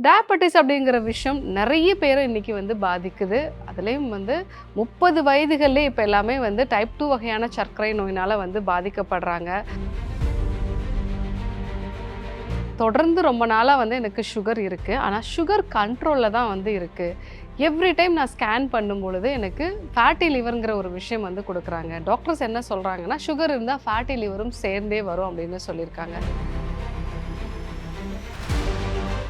Diabetes அப்படிங்கிற விஷயம் நிறைய பேரை இன்னைக்கு பாதிக்குது. அதுலேயும் 30 வயதுகள்லேயே இப்போ எல்லாமே டைப் 2 வகையான சர்க்கரை நோயினால் பாதிக்கப்படுறாங்க. தொடர்ந்து ரொம்ப நாளாக எனக்கு சுகர் இருக்குது, ஆனால் சுகர் கண்ட்ரோலில் தான் இருக்குது. எவ்ரி டைம் நான் ஸ்கேன் பண்ணும் பொழுது எனக்கு ஃபேட்டி லிவருங்கிற ஒரு விஷயம் கொடுக்குறாங்க. டாக்டர்ஸ் என்ன சொல்கிறாங்கன்னா, சுகர் இருந்தால் ஃபேட்டி லிவரும் சேர்ந்தே வரும் அப்படின்னு சொல்லியிருக்காங்க.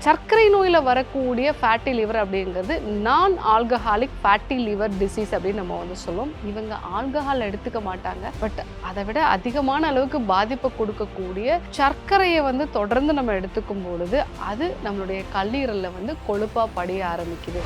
சர்க்கரை நோயில் வரக்கூடிய ஃபேட்டி லிவர் அப்படிங்கிறது நான் ஆல்கஹாலிக் ஃபேட்டி லிவர் டிசீஸ் அப்படின்னு நம்ம சொல்லுவோம். இவங்க ஆல்கஹால் எடுத்துக்க மாட்டாங்க, பட் அதை விட அதிகமான அளவுக்கு பாதிப்பை கொடுக்கக்கூடிய சர்க்கரையை தொடர்ந்து நம்ம எடுத்துக்கும் பொழுது அது நம்மளுடைய கல்லீரலில் கொழுப்பாக படிய ஆரம்பிக்குது.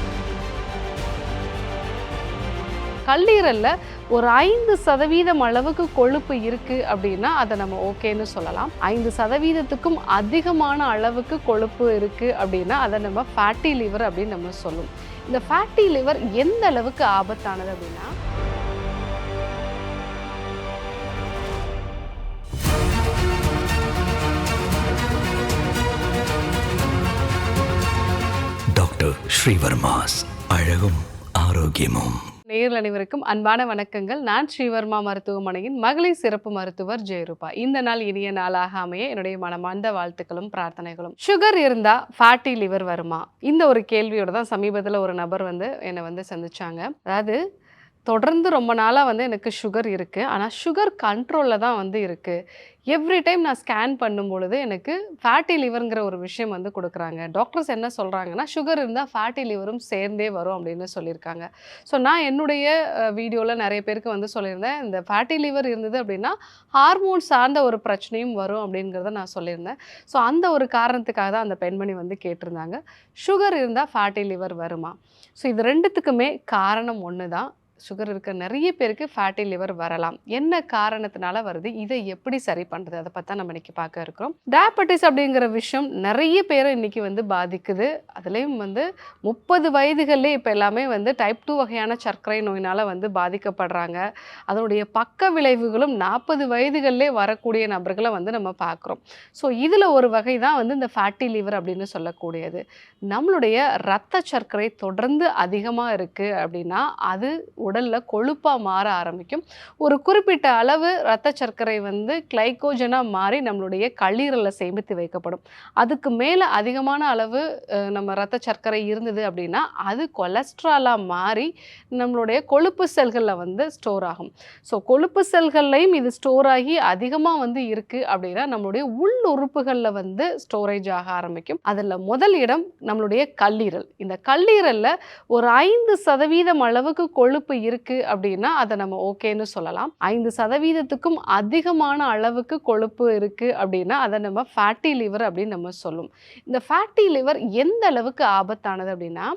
கல்லீரலில் ஒரு 5% அளவுக்கு கொழுப்பு இருக்குது அப்படின்னா அதை நம்ம ஓகேன்னு சொல்லலாம். 5%க்கும் அதிகமான அளவுக்கு கொழுப்பு இருக்குது அப்படின்னா அதை நம்ம ஃபேட்டி லிவர் அப்படின்னு நம்ம சொல்லுவோம். இந்த ஃபேட்டி லிவர் எந்த அளவுக்கு ஆபத்தானது அப்படின்னா, டாக்டர் ஸ்ரீவர்மாஸ் அழகும் ஆரோக்கியமும். நேயர்கள் அனைவருக்கும் அன்பான வணக்கங்கள். நான் ஸ்ரீவர்மா மருத்துவமனையின் மகளிர் சிறப்பு மருத்துவர் ஜெயரூபா. இந்த நாள் இனிய நாளாக அமைய என்னுடைய மனமார்ந்த வாழ்த்துக்களும் பிரார்த்தனைகளும். சுகர் இருந்தா ஃபேட்டி லிவர் வருமா? இந்த ஒரு கேள்வியோட தான் சமீபத்தில் ஒரு நபர் என்னை சந்திச்சாங்க. அதாவது தொடர்ந்து ரொம்ப நாளாக எனக்கு சுகர் இருக்குது, ஆனால் சுகர் கண்ட்ரோலில் தான் இருக்குது. எவ்ரி டைம் நான் ஸ்கேன் பண்ணும் பொழுது எனக்கு ஃபேட்டி லிவருங்கிற ஒரு விஷயம் கொடுக்குறாங்க. டாக்டர்ஸ் என்ன சொல்கிறாங்கன்னா, சுகர் இருந்தால் ஃபேட்டி லிவரும் சேர்ந்தே வரும் அப்படின்னு சொல்லியிருக்காங்க. ஸோ நான் என்னுடைய வீடியோவில் நிறைய பேருக்கு சொல்லியிருந்தேன், இந்த ஃபேட்டி லிவர் இருந்தது அப்படின்னா ஹார்மோன் சார்ந்த ஒரு பிரச்சனையும் வரும் அப்படிங்கிறத நான் சொல்லியிருந்தேன். ஸோ அந்த ஒரு காரணத்துக்காக தான் அந்த பெண்மணி கேட்டிருந்தாங்க, சுகர் இருந்தால் ஃபேட்டி லிவர் வருமா? ஸோ இது ரெண்டுத்துக்குமே காரணம் ஒன்று தான். சுகர் இருக்க நிறைய பேருக்கு ஃபேட்டி லிவர் வரலாம். என்ன காரணத்தினால வருது, இதை எப்படி சரி பண்ணுறது, அதை பற்றி நம்ம இன்னைக்கு பார்க்க இருக்கிறோம். டயபெட்டிஸ் அப்படிங்கிற விஷயம் நிறைய பேரை இன்னைக்கு பாதிக்குது. அதுலேயும் 30 வயதுகள்லேயே இப்போ எல்லாமே டைப் 2 வகையான சர்க்கரை நோயினால் பாதிக்கப்படுறாங்க. அதனுடைய பக்க விளைவுகளும் 40 வயதுகள்லேயே வரக்கூடிய நபர்களை நம்ம பார்க்குறோம். ஸோ இதில் ஒரு வகை தான் இந்த ஃபேட்டி லிவர் அப்படின்னு சொல்லக்கூடியது. நம்மளுடைய இரத்த சர்க்கரை தொடர்ந்து அதிகமாக இருக்குது அப்படின்னா அது உடலில் கொழுப்பாக மாற ஆரம்பிக்கும். ஒரு குறிப்பிட்ட அளவு இரத்த சர்க்கரை கிளைக்கோஜனாக மாறி நம்மளுடைய கல்லீரலில் சேமித்து வைக்கப்படும். அதுக்கு மேலே அதிகமான அளவு நம்ம இரத்த சர்க்கரை இருந்தது அப்படின்னா அது கொலஸ்ட்ராலாக மாறி நம்மளுடைய கொழுப்பு செல்களில் ஸ்டோர் ஆகும். ஸோ கொழுப்பு செல்கள்லையும் இது ஸ்டோர் ஆகி அதிகமாக இருக்குது அப்படின்னா நம்மளுடைய உள் உறுப்புகளில் ஸ்டோரேஜ் ஆக ஆரம்பிக்கும். அதில் முதல் இடம் நம்மளுடைய கல்லீரல். இந்த கல்லீரலில் ஒரு 5% அளவுக்கு கொழுப்பு இருக்கு அப்படின்னா அதை நம்ம ஓகேன்னு சொல்லலாம். 5%க்கும் அதிகமான அளவுக்கு கொழுப்பு இருக்கு அப்படின்னா அதை நம்ம ஃபேட்டி லிவர் அப்படின்னு நம்ம சொல்லுவோம். இந்த ஃபேட்டி லிவர் எந்த அளவுக்கு ஆபத்தானது அப்படின்னா,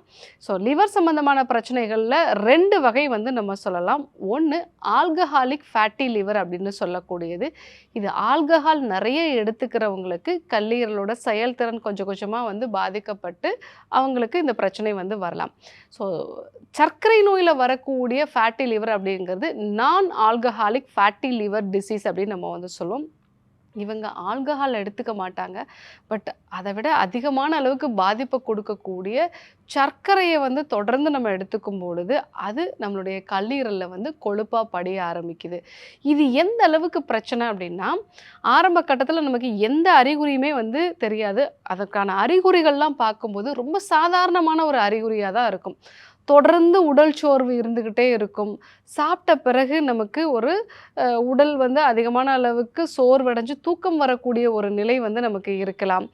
ஸோ லிவர் சம்பந்தமான பிரச்சனைகளில் 2 வகை நம்ம சொல்லலாம். ஒன்று ஆல்கஹாலிக் ஃபேட்டி லிவர் அப்படின்னு சொல்லக்கூடியது. இது ஆல்கஹால் நிறைய எடுத்துக்கிறவங்களுக்கு கல்லீரலோட செயல்திறன் கொஞ்சம் கொஞ்சமாக பாதிக்கப்பட்டு அவங்களுக்கு இந்த பிரச்சனை வரலாம். ஸோ சர்க்கரை நோயில் வரக்கூடிய ஃபேட்டி லிவர் அப்படிங்கிறது நான் ஆல்கஹாலிக் ஃபேட்டி லிவர் டிசீஸ் அப்படின்னு நம்ம சொல்லுவோம். இவங்க ஆல்கஹால் எடுத்துக்க மாட்டாங்க, பட் அதை விட அதிகமான அளவுக்கு பாதிப்பை கொடுக்கக்கூடிய சர்க்கரையை தொடர்ந்து நம்ம எடுத்துக்கும் பொழுது அது நம்மளுடைய கல்லீரலில் கொழுப்பாக படிய ஆரம்பிக்குது. இது எந்த அளவுக்கு பிரச்சனை அப்படின்னா, ஆரம்ப கட்டத்தில் நமக்கு எந்த அறிகுறியுமே தெரியாது. அதற்கான அறிகுறிகள்லாம் பார்க்கும்போது ரொம்ப சாதாரணமான ஒரு அறிகுறியாக தான் இருக்கும். தொடர்ந்து உடல் சோர்வு இருந்துக்கிட்டே இருக்கும். சாப்பிட்ட பிறகு நமக்கு ஒரு உடல் அதிகமான அளவுக்கு சோர்வடைஞ்சு தூக்கம் வரக்கூடிய ஒரு நிலை நமக்கு இருக்கலாம்.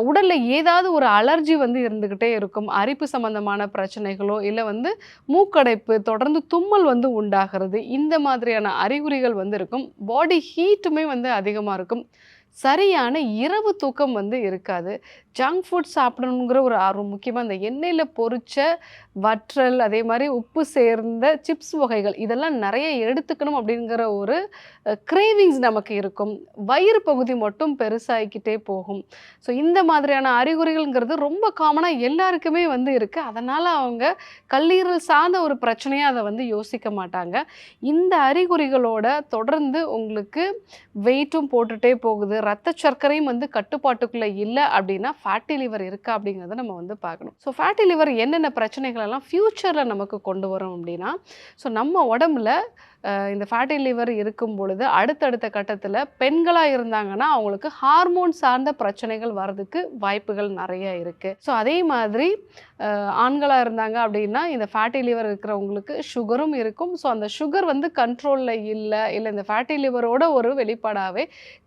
உடலில் ஏதாவது ஒரு அலர்ஜி இருந்துக்கிட்டே இருக்கும். அரிப்பு சம்பந்தமான பிரச்சனைகளோ இல்லை மூக்கடைப்பு, தொடர்ந்து தும்மல் உண்டாகிறது, இந்த மாதிரியான அறிகுறிகள் இருக்கும். பாடி ஹீட்டுமே அதிகமாக இருக்கும். சரியான இரவு தூக்கம் இருக்காது. ஜங்க் ஃபுட் சாப்பிடணுங்கிற ஒரு ஆர்வம், முக்கியமாக இந்த எண்ணெயில் பொரிச்ச வற்றல், அதே மாதிரி உப்பு சேர்ந்த சிப்ஸ் வகைகள் இதெல்லாம் நிறைய எடுத்துக்கணும் அப்படிங்கிற ஒரு கிரேவிங்ஸ் நமக்கு இருக்கும். வயிறு பகுதி மட்டும் பெருசாகிக்கிட்டே போகும். ஸோ இந்த மாதிரியான அறிகுறிகள்ங்கிறது ரொம்ப காமனாக எல்லாருக்குமே இருக்குது. அதனால் அவங்க கல்லீரல் சார்ந்த ஒரு பிரச்சனையாக அதை யோசிக்க மாட்டாங்க. இந்த அறிகுறிகளோட தொடர்ந்து உங்களுக்கு வெயிட்டும் போட்டுகிட்டே போகுது, இரத்த சர்க்கரையும் கட்டுப்பாட்டுக்குள்ளே இல்லை அப்படின்னா ஃபேட்டி லிவர் இருக்கா அப்படிங்கிறத நம்ம வந்து பார்க்கணும். ஸோ ஃபேட்டி லிவர் என்னென்ன பிரச்சனைகள் எல்லாம் ஃப்யூச்சரில் நமக்கு கொண்டு வரும் அப்படின்னா, ஸோ நம்ம உடம்புல இந்த ஃபேட்டி லிவர் இருக்கும் பொழுது அடுத்தடுத்த கட்டத்தில் பெண்களாக இருந்தாங்கன்னா அவங்களுக்கு ஹார்மோன் சார்ந்த பிரச்சனைகள் வர்றதுக்கு வாய்ப்புகள் நிறைய இருக்குது. ஸோ அதே மாதிரி ஆண்களாக இருந்தாங்க அப்படின்னா இந்த ஃபேட்டி லிவர் இருக்கிறவங்களுக்கு சுகரும் இருக்கும். ஸோ அந்த சுகர் வந்து கண்ட்ரோலில் இல்லை இந்த ஃபேட்டி லிவரோட ஒரு வெளிப்பாடாகவே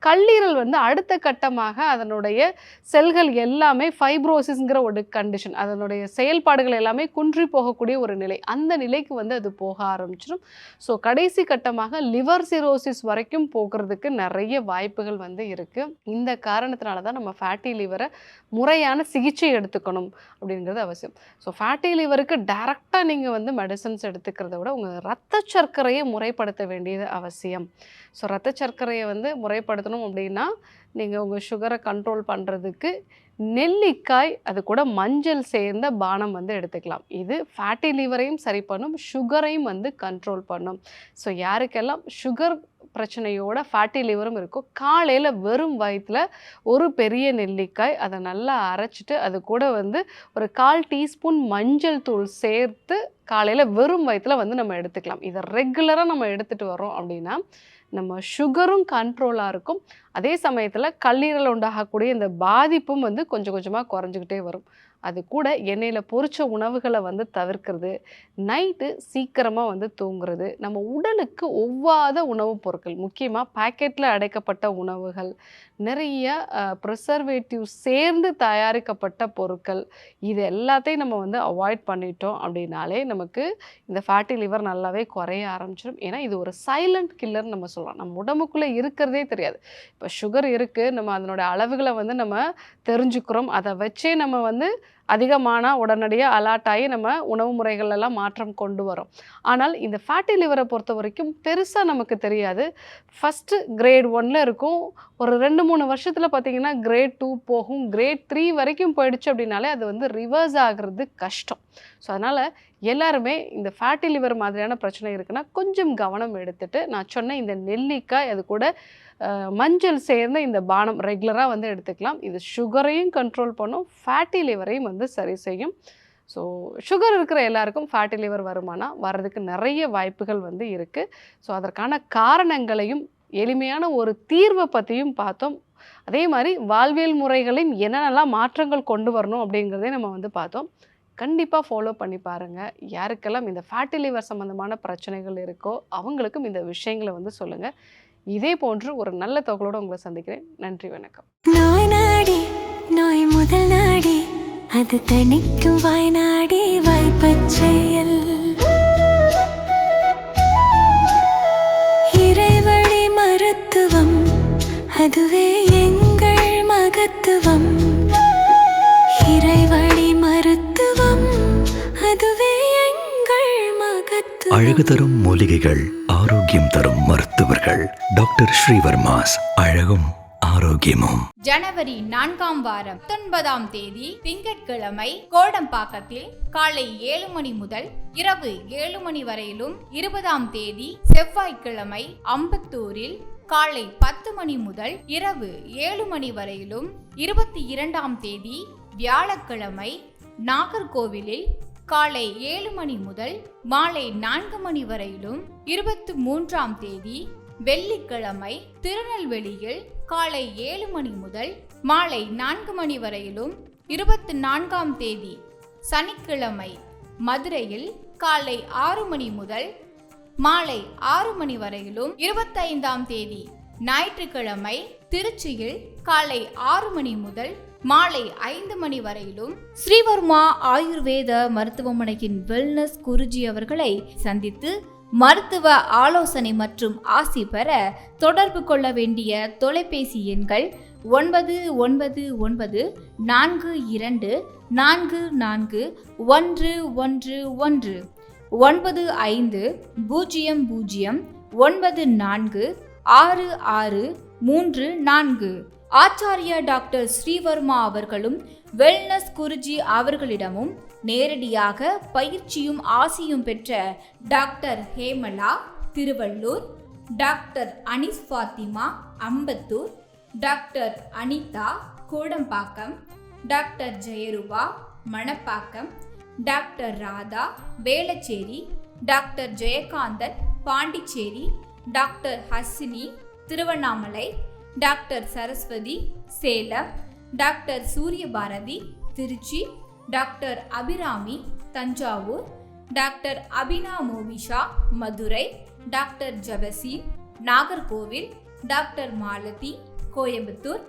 கல்லீரல் வந்து அடுத்த கட்டமாக அதனுடைய செல்கள் எல்லாமே ஃபைப்ரோசிஸ்ங்கிற ஒரு கண்டிஷன், அதனுடைய செயல்பாடுகள் எல்லாமே குன்றி போகக்கூடிய ஒரு நிலை, அந்த நிலைக்கு வந்து அது போக ஆரம்பிச்சிடும். ஸோ கடைசி கட்டமாக லிவர் சிரோசிஸ் வரைக்கும் போகிறதுக்கு நிறைய வாய்ப்புகள் வந்து இருக்குது. இந்த காரணத்தினால தான் நம்ம ஃபேட்டி லிவரை முறையான சிகிச்சை எடுத்துக்கணும் அப்படிங்கிறது அவசியம். ஸோ ஃபேட்டி லிவருக்கு டைரெக்டாக நீங்கள் வந்து மெடிசன்ஸ் எடுத்துக்கிறத விட உங்கள் ரத்த சர்க்கரையை முறைப்படுத்த வேண்டியது அவசியம். ஸோ ரத்த சர்க்கரையை வந்து முறைப்படுத்தணும் அப்படின்னா நீங்கள் உங்கள் சுகரை கண்ட்ரோல் பண்ணுறதுக்கு நெல்லிக்காய் அது கூட மஞ்சள் சேர்ந்த பானம் வந்து எடுத்துக்கலாம். இது ஃபேட்டி லிவரையும் சரி பண்ணும், சுகரையும் வந்து கண்ட்ரோல் பண்ணும். ஸோ யாருக்கெல்லாம் சுகர் பிரச்சனையோட ஃபேட்டி லிவரும் இருக்கும், காலையில் வெறும் வயிற்றில் ஒரு பெரிய நெல்லிக்காய் அதை நல்லா அரைச்சிட்டு அது கூட வந்து ஒரு 1/4 டீஸ்பூன் மஞ்சள் தூள் சேர்த்து காலையில் வெறும் வயிற்றில் வந்து நம்ம எடுத்துக்கலாம். இதை ரெகுலராக நம்ம எடுத்துகிட்டு வரோம் அப்படின்னா நம்ம சுகரும் கண்ட்ரோலாக இருக்கும். அதே சமயத்தில் கல்லீரல் உண்டாகக்கூடிய இந்த பாதிப்பும் வந்து கொஞ்சம் கொஞ்சமாக குறைஞ்சிக்கிட்டே வரும். அது கூட எண்ணெயில் பொரிச்ச உணவுகளை வந்து தவிர்க்கிறது, நைட்டு சீக்கிரமாக வந்து தூங்குறது, நம்ம உடலுக்கு ஒவ்வாத உணவுப் பொருட்கள், முக்கியமாக பேக்கெட்டில் அடைக்கப்பட்ட உணவுகள், நிறைய ப்ரிசர்வேட்டிவ் சேர்ந்து தயாரிக்கப்பட்ட பொருட்கள், இது எல்லாத்தையும் நம்ம வந்து அவாய்ட் பண்ணிட்டோம் அப்படின்னாலே நமக்கு இந்த ஃபேட்டி லிவர் நல்லாவே குறைய ஆரம்பிச்சிடும். ஏன்னா இது ஒரு சைலண்ட் கில்லர்னு நம்ம சொல்லலாம். நம்ம உடம்புக்குள்ளே இருக்கிறதே தெரியாது. இப்போ சுகர் இருக்குது, நம்ம அதனோட அளவுகளை வந்து நம்ம தெரிஞ்சுக்கிறோம், அதை வச்சே நம்ம வந்து அதிகமான உடனடியாக அலர்ட் ஆகி நம்ம உணவு முறைகளெல்லாம் மாற்றம் கொண்டு வரோம். ஆனால் இந்த ஃபேட்டி லிவரை பொறுத்த வரைக்கும் பெருசாக நமக்கு தெரியாது. ஃபஸ்ட்டு கிரேட் 1 இருக்கும், ஒரு 2-3 வருஷத்தில் பார்த்திங்கன்னா கிரேட் 2 போகும், கிரேட் 3 வரைக்கும் போயிடுச்சு அப்படின்னாலே அது வந்து ரிவர்ஸ் ஆகிறது கஷ்டம். ஸோ அதனால் எல்லாருமே இந்த ஃபேட்டி லிவர் மாதிரியான பிரச்சனை இருக்குன்னா கொஞ்சம் கவனம் எடுத்துகிட்டு நான் சொன்ன இந்த நெல்லிக்காய் அது கூட மஞ்சள் சேர்ந்த இந்த பானம் ரெகுலராக வந்து எடுத்துக்கலாம். இது சுகரையும் கண்ட்ரோல் பண்ணும், ஃபேட்டி லிவரையும் வந்து சரி செய்யும். ஸோ சுகர் இருக்கிற எல்லாருக்கும் ஃபேட்டி லிவர் வருமானா வர்றதுக்கு நிறைய வாய்ப்புகள் வந்து இருக்குது. ஸோ அதற்கான காரணங்களையும் எளிமையான ஒரு தீர்வை பற்றியும் பார்த்தோம். அதே மாதிரி வாழ்வியல் முறைகளையும் என்னென்னலாம் மாற்றங்கள் கொண்டு வரணும் அப்படிங்கிறதே நம்ம வந்து பார்த்தோம். கண்டிப்பாக ஃபாலோ பண்ணி பாருங்கள். யாருக்கெல்லாம் இந்த ஃபேட்டி லிவர் சம்மந்தமான பிரச்சனைகள் இருக்கோ அவங்களுக்கும் இந்த விஷயங்களை வந்து சொல்லுங்கள். இதே போன்று ஒரு நல்ல தகவலோடு உங்களை சந்திக்கிறேன். நன்றி, வணக்கம். நோய் நாடி நோய் முதல் நாடி அது தணிக்கும் வாய்நாடி வாய்ப்பச் செயல் இறைவழி மருத்துவம் அதுவே எங்கள் மகத்துவம். இறைவழி மருத்துவம் அதுவே எங்கள் மகத்துவம். அழகு தரும் மூலிகைகள், ஆரோக்கியம் தரும் மருத்துவர்கள். டாக்டர் ஸ்ரீவர்மாஸ், அழகும் ஆரோக்கியமும். ஜனவரி 4ஆம் வாரம் 19ஆம் தேதி திங்கட்கிழமை கோடம்பாக்கத்தில் காலை 7 மணி முதல் இரவு 7 மணி வரையிலும், 20ஆம் தேதி செவ்வாய்க்கிழமை அம்பத்தூரில் காலை 10 மணி முதல் இரவு 7 மணி வரையிலும், 22ஆம் தேதி வியாழக்கிழமை நாகர்கோவிலில் காலை 7 மணி முதல் மாலை 4 மணி வரையிலும், 23ஆம் தேதி வெள்ளிக்கிழமை திருநெல்வேலியில் காலை 7 மணி முதல் மாலை 4 மணி வரையிலும், 24ஆம் தேதி சனிக்கிழமை மதுரையில் காலை 6 மணி முதல் மாலை 6 மணி வரையிலும், 25ஆம் தேதி ஞாயிற்றுக்கிழமை திருச்சியில் காலை 6 மணி முதல் மாலை 5 மணி வரையிலும் ஸ்ரீவர்மா ஆயுர்வேத மருத்துவமனையின் வெல்னஸ் குருஜி அவர்களை சந்தித்து மருத்துவ ஆலோசனை மற்றும் ஆசி பெற தொடர்பு கொள்ள வேண்டிய தொலைபேசி எண்கள் 9992441411 9500946634. ஆச்சாரியா டாக்டர் ஸ்ரீவர்மா அவர்களும் வெல்னஸ் குருஜி அவர்களிடமும் நேரடியாக பயிற்சியும் ஆசியும் பெற்ற doctor Hemala Tiruvallur, doctor Anis Fathima Ambattur, doctor Anitha Kodambakkam, doctor Jayarupa Manappakkam, doctor Radha Velachery, doctor Jayakanthan Pondicherry, doctor Hasini Tiruvannamalai, doctor Saraswathi Salem, doctor Suryabharathi Trichy, doctor Abirami Thanjavur, doctor Abina Movisha Madurai, doctor Jabaseen Nagercoil, doctor Malathi Coimbatore,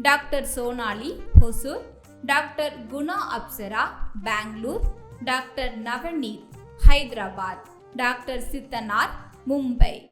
doctor Sonali Hosur, doctor Guna Apsara Bangalore, doctor Navneet Hyderabad, doctor Sithanar Mumbai.